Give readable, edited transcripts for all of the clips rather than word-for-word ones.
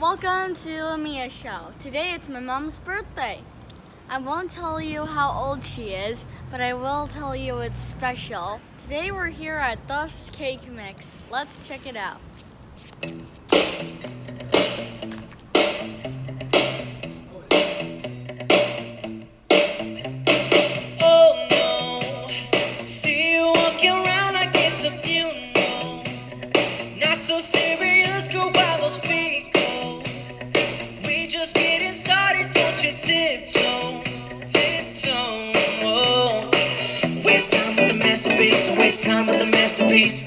Welcome to TheMiaShow. Today it's my mom's birthday. I won't tell you how old she is, but I will tell you it's special. Today we're here at Duff's Cakemix. Let's check it out. Oh no, see you walking around like it's a funeral. Not so serious, go by those feet go. We just getting started, don't you tiptoe, tiptoe. Oh. Waste time with the masterpiece, don't waste time with the masterpiece.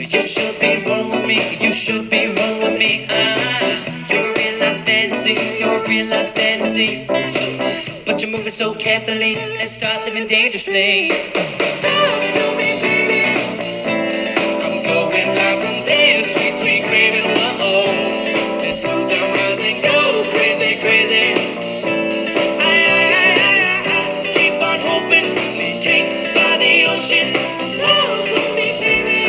You should be rolling with me, you should be rolling with me. You're a real life fantasy, you're a real life fantasy. But you're moving so carefully, let's start living dangerously. Talk to me, baby. I'm going live from this sweet, sweet craving. Whoa, let's lose our minds and go crazy, crazy. I keep on hoping we can't fly the ocean. Talk to me, baby.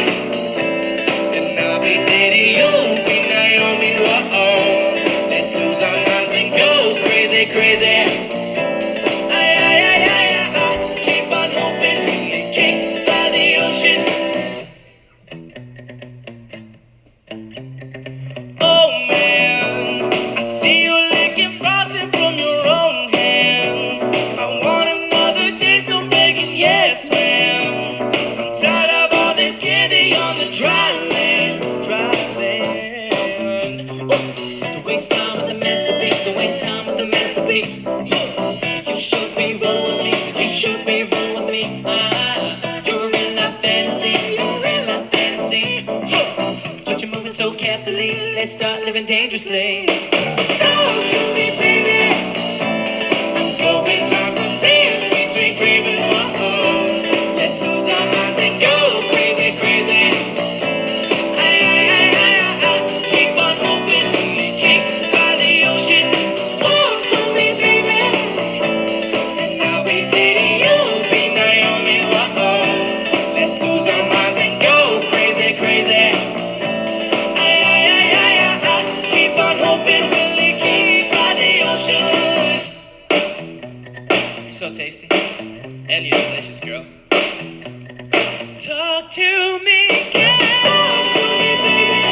And I'll be dating you, be Naomi. Whoa, let's lose our minds and go crazy, crazy. Keep on hoping we can't fly the ocean. Oh man, I see you licking frosting from your own hands. I want another taste, no begging, yes ma'am. I'm tired of all this candy on the dry land, dry land. Don't waste time with the masterpiece, don't waste time with the masterpiece. You should be rolling with me, you should be rolling with me. You're a real life fantasy, you're a real life fantasy. But you're moving so carefully, let's start living dangerously. Talk to me, baby. I'm going round from this sweet, sweet craving. Whoa, let's lose our minds and go crazy, crazy. Keep on hoping we can't fly the ocean. Walk with me, baby. And I'll be dating you, be Naomi. Whoa, let's lose our minds and go crazy, crazy. Keep on hoping Willie can't fly the ocean. You're so tasty. And you're delicious, girl. Talk to me, girl. Talk to me, baby.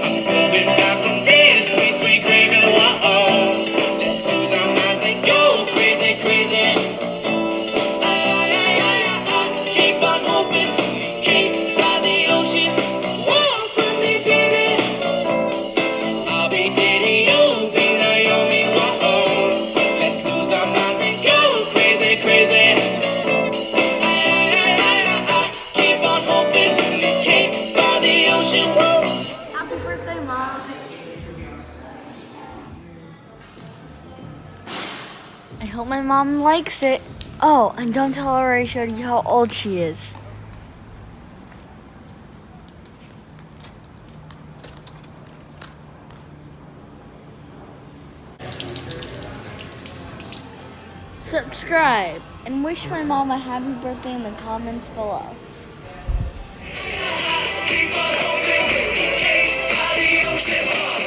I'm going back from this sweet, sweet craving. Whoa, let's lose our minds and go crazy, crazy. Keep on hoping we can't fly the ocean. Walk with me, baby. I'll be dating you, be Naomi. Whoa, let's lose our minds and go crazy, crazy. Keep on hoping we can't fly the ocean. Happy birthday, Mom. I hope my mom likes it. Oh, and don't tell her I showed you how old she is. Subscribe and wish my mom a happy birthday in the comments below. Keep on hoping we can't fly the ocean.